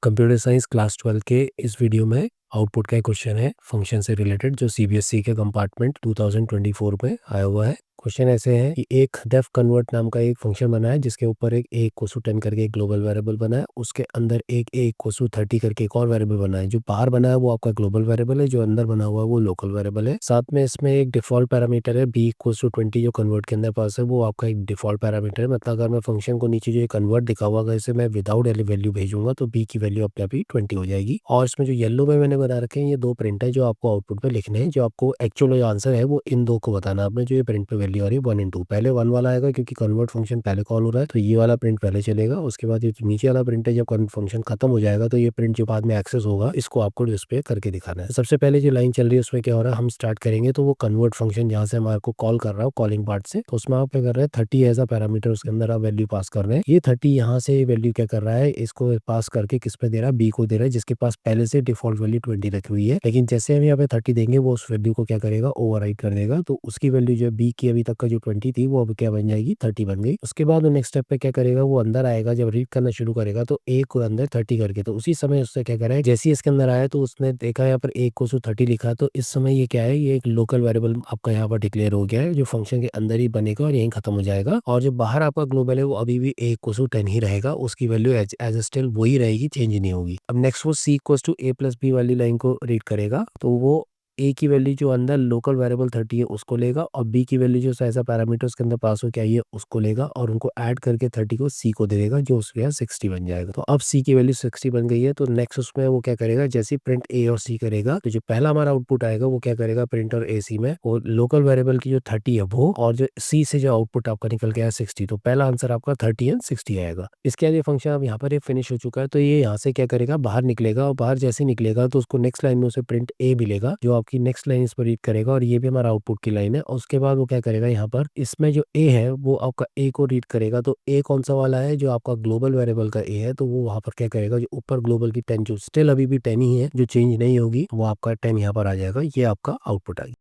Computer science class 12 के इस video में आउटपुट का एक क्वेश्चन है फंक्शन से रिलेटेड जो सीबीएसई के कंपार्टमेंट 2024 में आया हुआ है। क्वेश्चन ऐसे है कि एक डेफ कन्वर्ट नाम का एक फंक्शन बना है जिसके ऊपर एक a इक्वल्स टू 10 करके एक ग्लोबल वेरिएबल बना है। उसके अंदर एक a इक्वल्स टू 30 करके एक और वेरिएबल बना है। जो बाहर बना है वो आपका ग्लोबल वेरिएबल है, जो अंदर बना हुआ है वो लोकल वेरिएबल है। साथ में इसमें एक डिफॉल्ट पैरामीटर है b इक्वल्स टू 20 जो कन्वर्ट के अंदर पास है वो आपका एक डिफॉल्ट पैरामीटर है। मतलब अगर मैं फंक्शन को नीचे जो कन्वर्ट दिखा हुआ है इसे मैं विदाउट एनी वैल्यू भेजूंगा तो b की वैल्यू अपने आप ही 20 हो जाएगी। और इसमें जो येलो में मैंने बना रखे हैं ये दो प्रिंट है जो आपको आउटपुट पे लिखने हैं। जो आपको एक्चुअल जो आंसर है वो इन दो को बताना आपने। जो ये प्रिंट पे वैल्यू आ रही है 1 और 2, पहले 1 वाला आएगा क्योंकि कन्वर्ट फंक्शन पहले कॉल हो रहा है तो ये वाला प्रिंट पहले चलेगा। उसके बाद ये नीचे वाला प्रिंट है जब कन्वर्ट फंक्शन खत्म हो जाएगा तो ये प्रिंट जो बाद में एक्सेस होगा इसको आपको डिस्प्ले करके दिखाना है। सबसे पहले जो लाइन चल रही है उसमें क्या हो रहा है, हम स्टार्ट करेंगे तो वो कन्वर्ट फंक्शन जहाँ से हमारे को कॉल कर रहा है कॉलिंग पार्ट से, तो उसमें आप क्या कर रहे हैं 30 एज अ पैरामीटर उसके अंदर आप वैल्यू पास कर रहे हैं। ये 30 यहाँ से वैल्यू क्या कर रहा है, इसको पास करके किस पे दे रहा है, बी को दे रहा है जिसके पास पहले से डिफॉल्ट वैल्यू 20 रखी हुई है। लेकिन जैसे हम यहाँ पे 30 देंगे वो उस वैल्यू को क्या करेगा, ओवरराइट कर देगा। तो उसकी वैल्यू जो बी की अभी तक का जो 20 थी वो अब क्या बन जाएगी 30 बन गई। उसके बाद वो नेक्स्ट स्टेप पे क्या करेगा, वो अंदर आएगा जब रीड करना शुरू करेगा तो ए को अंदर 30 करके, तो उसी समय उससे क्या करेगा, जैसे ही इसके अंदर आया तो उसने देखा यहाँ पर ए को 30 लिखा तो इस समय ये क्या है, ये एक लोकल वेरिएबल आपका यहाँ पर डिक्लेयर हो गया है जो फंक्शन के अंदर ही बनेगा और यहीं खत्म हो जाएगा। और जो बाहर आपका ग्लोबल है वो अभी भी ए को 10 ही रहेगा, उसकी वैल्यू एज स्टिल वही रहेगी, चेंज नहीं होगी। अब नेक्स्ट वो c equals to a plus b वाली लाइन को रीड करेगा तो वो ए की वैल्यू जो अंदर लोकल वेरिएबल 30 है उसको लेगा और बी की वैल्यू जो ऐसा पैरामीटर उसके अंदर पास हो के आई है उसको लेगा और उनको ऐड करके 30 को सी को दे देगा जो उसके यहाँ 60 बन जाएगा। तो अब सी की वैल्यू 60 बन गई है तो नेक्स्ट उसमें वो क्या करेगा, जैसे प्रिंट ए और सी करेगा तो जो पहला हमारा आउटपुट आएगा वो क्या करेगा, प्रिंट और ए सी में वो लोकल वेरिएबल की जो 30 है वो, और जो सी से जो आउटपुट आपका निकल गया 60, तो पहला आंसर आपका 30 एंड 60 आएगा। इसके बाद ये फंक्शन अब यहाँ पर ये फिनिश हो चुका है तो ये यहाँ से क्या करेगा, बाहर निकलेगा और बाहर जैसे निकलेगा तो उसको नेक्स्ट लाइन में उसे प्रिंट ए मिलेगा जो आपकी नेक्स्ट लाइन इस पर रीड करेगा और ये भी हमारा आउटपुट की लाइन है। और उसके बाद वो क्या करेगा, यहाँ पर इसमें जो ए है वो आपका ए को रीड करेगा तो ए कौन सा वाला है, जो आपका ग्लोबल वेरिएबल का ए है, तो वो वहां पर क्या करेगा, जो ऊपर ग्लोबल की 10 जो स्टिल अभी भी 10 ही है जो चेंज नहीं होगी वो आपका 10 यहाँ पर आ जाएगा। ये आपका आउटपुट आ गया।